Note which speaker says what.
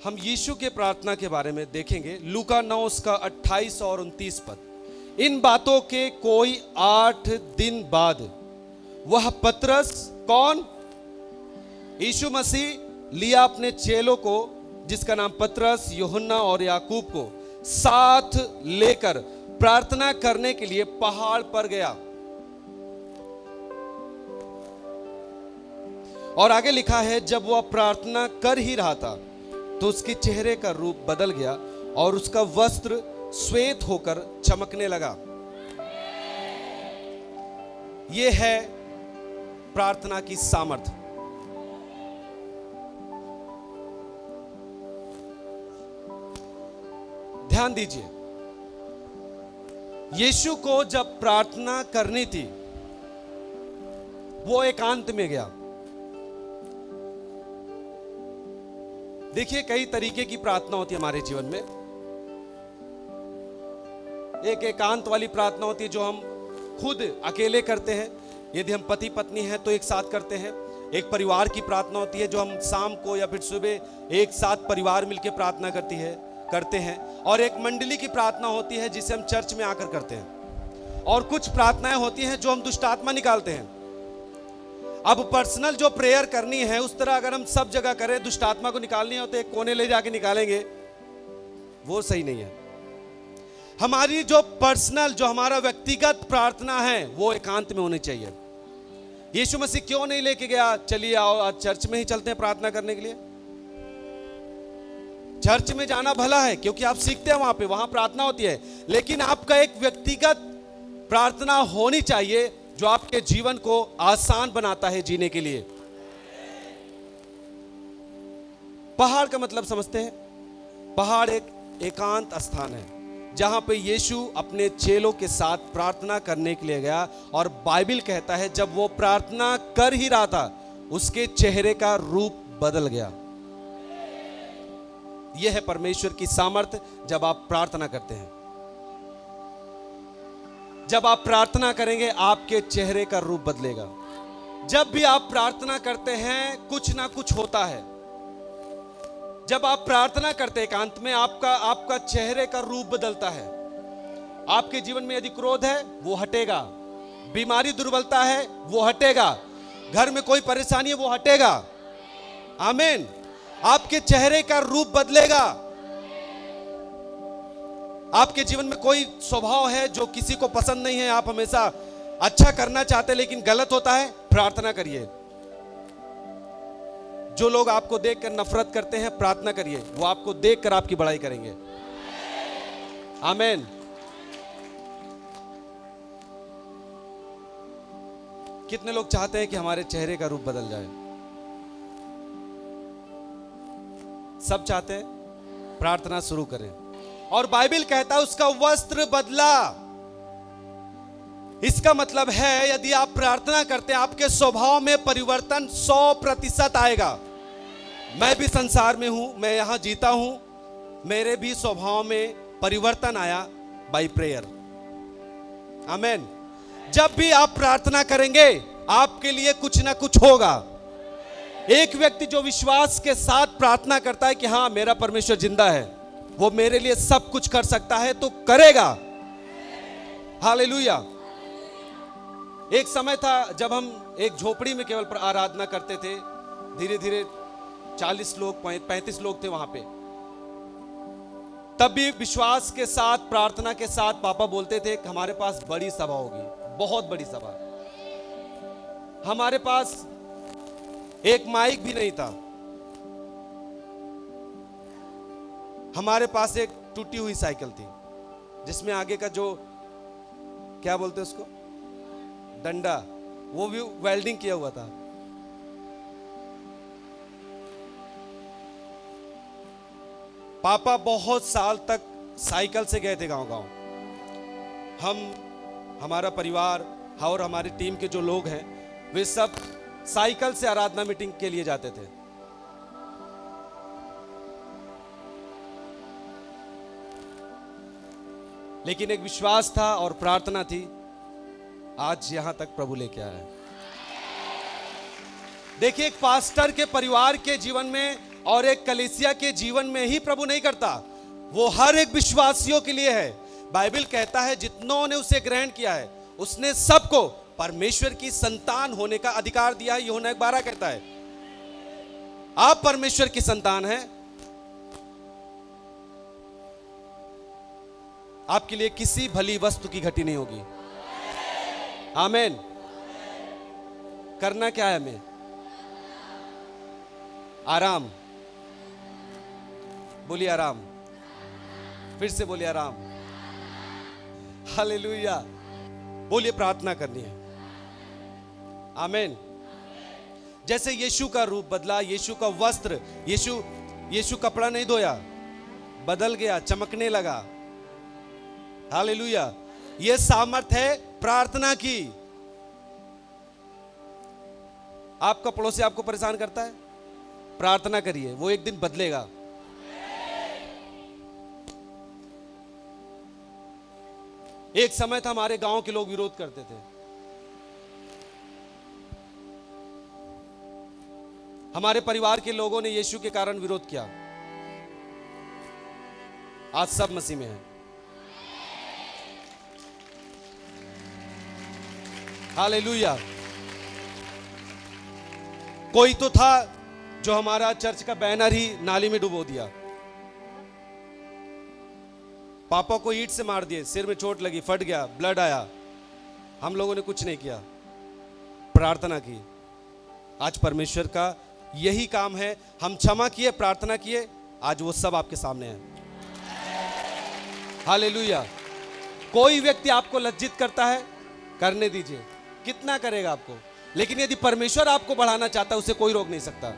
Speaker 1: हम यीशु के प्रार्थना के बारे में देखेंगे। लूका 9 उसका 28 और 29 पद। इन बातों के कोई 8 दिन बाद वह पतरस, कौन? यीशु मसीह लिया अपने चेलों को, जिसका नाम पतरस, यूहन्ना और याकूब को साथ लेकर प्रार्थना करने के लिए पहाड़ पर गया। और आगे लिखा है, जब वह प्रार्थना कर ही रहा था तो उसके चेहरे का रूप बदल गया और उसका वस्त्र श्वेत होकर चमकने लगा। यह है प्रार्थना की सामर्थ्य। ध्यान दीजिए, यीशु को जब प्रार्थना करनी थी वो एकांत में गया। देखिए, कई तरीके की प्रार्थना होती है हमारे जीवन में। एक एकांत वाली प्रार्थना होती है जो हम खुद अकेले करते हैं। यदि हम पति पत्नी हैं तो एक साथ करते हैं। एक परिवार की प्रार्थना होती है जो हम शाम को या फिर सुबह एक साथ परिवार मिलकर प्रार्थना करते हैं। और एक मंडली की प्रार्थना होती है जिसे हम चर्च में आकर करते हैं। और कुछ प्रार्थनाएं होती हैं जो हम दुष्ट आत्मा निकालते हैं। अब पर्सनल जो प्रेयर करनी है, उस तरह अगर हम सब जगह करें, दुष्ट आत्मा को निकालनी हो तो एक कोने ले जाके निकालेंगे, वो सही नहीं है। हमारी जो पर्सनल, जो हमारा व्यक्तिगत प्रार्थना है, वो एकांत में होनी चाहिए। यीशु मसीह क्यों नहीं लेके गया, चलिए आओ आज चर्च में ही चलते हैं प्रार्थना करने के लिए। चर्च में जाना भला है क्योंकि आप सीखते हैं, वहां प्रार्थना होती है, लेकिन आपका एक व्यक्तिगत प्रार्थना होनी चाहिए जो आपके जीवन को आसान बनाता है जीने के लिए। पहाड़ का मतलब समझते हैं? पहाड़ एक एकांत स्थान है जहां पे यीशु अपने चेलों के साथ प्रार्थना करने के लिए गया। और बाइबल कहता है जब वो प्रार्थना कर ही रहा था उसके चेहरे का रूप बदल गया। यह है परमेश्वर की सामर्थ्य जब आप प्रार्थना करते हैं। जब आप प्रार्थना करेंगे आपके चेहरे का रूप बदलेगा। जब भी आप प्रार्थना करते हैं कुछ ना कुछ होता है। जब आप प्रार्थना करते हैं एकांत में, आपका चेहरे का रूप बदलता है। आपके जीवन में यदि क्रोध है वो हटेगा, बीमारी दुर्बलता है वो हटेगा, घर में कोई परेशानी है वो हटेगा। आमीन। आपके चेहरे का रूप बदलेगा। आपके जीवन में कोई स्वभाव है जो किसी को पसंद नहीं है, आप हमेशा अच्छा करना चाहते हैं लेकिन गलत होता है, प्रार्थना करिए। जो लोग आपको देखकर नफरत करते हैं, प्रार्थना करिए, वो आपको देखकर आपकी बड़ाई करेंगे। आमीन। कितने लोग चाहते हैं कि हमारे चेहरे का रूप बदल जाए? सब चाहते हैं। प्रार्थना शुरू करें। और बाइबल कहता है उसका वस्त्र बदला। इसका मतलब है यदि आप प्रार्थना करते हैं आपके स्वभाव में परिवर्तन 100% आएगा। मैं भी संसार में हूं, मैं यहां जीता हूं, मेरे भी स्वभाव में परिवर्तन आया बाय प्रेयर। आमीन। जब भी आप प्रार्थना करेंगे आपके लिए कुछ ना कुछ होगा। एक व्यक्ति जो विश्वास के साथ प्रार्थना करता है कि हां मेरा परमेश्वर जिंदा है, वो मेरे लिए सब कुछ कर सकता है, तो करेगा। हालेलुया। एक समय था जब हम एक झोपड़ी में केवल आराधना करते थे। धीरे धीरे 40 लोग 35 लोग थे वहां पे। तब भी विश्वास के साथ, प्रार्थना के साथ पापा बोलते थे कि हमारे पास बड़ी सभा होगी, बहुत बड़ी सभा। हमारे पास एक माइक भी नहीं था। हमारे पास एक टूटी हुई साइकिल थी जिसमें आगे का जो क्या बोलते हैं उसको, डंडा, वो भी वेल्डिंग किया हुआ था। पापा बहुत साल तक साइकिल से गए थे गांव-गांव। हमारा परिवार और हमारी टीम के जो लोग हैं वे सब साइकिल से आराधना मीटिंग के लिए जाते थे। लेकिन एक विश्वास था और प्रार्थना थी, आज यहां तक प्रभु लेके आया है। देखिए, एक पास्टर के परिवार के जीवन में और एक कलीसिया के जीवन में ही प्रभु नहीं करता, वो हर एक विश्वासियों के लिए है। बाइबल कहता है जितनों ने उसे ग्रहण किया है उसने सबको परमेश्वर की संतान होने का अधिकार दिया है। यूहन्ना 1:12 कहता है आप परमेश्वर की संतान हैं। आपके लिए किसी भली वस्तु की घटी नहीं होगी। आमीन। करना क्या है हमें? आराम। बोलिए आराम। फिर से बोलिए आराम। हालेलुया। बोलिए प्रार्थना करनी है। आमीन। जैसे यीशु का रूप बदला, यीशु का वस्त्र, यीशु कपड़ा नहीं धोया, बदल गया, चमकने लगा। हालेलुया। यह सामर्थ है प्रार्थना की। आपका पड़ोसी आपको परेशान करता है, प्रार्थना करिए, वो एक दिन बदलेगा। एक समय था हमारे गांव के लोग विरोध करते थे, हमारे परिवार के लोगों ने यीशु के कारण विरोध किया। आज सब मसीह में हैं। हालेलुया। कोई तो था जो हमारा चर्च का बैनर ही नाली में डुबो दिया, पापा को ईंट से मार दिए, सिर में चोट लगी, फट गया, ब्लड आया, हम लोगों ने कुछ नहीं किया, प्रार्थना की। आज परमेश्वर का यही काम है, हम क्षमा किए, प्रार्थना किए, आज वो सब आपके सामने है। हालेलुया। कोई व्यक्ति आपको लज्जित करता है, करने दीजिए, कितना करेगा आपको, लेकिन यदि परमेश्वर आपको बढ़ाना चाहता है उसे कोई रोक नहीं सकता।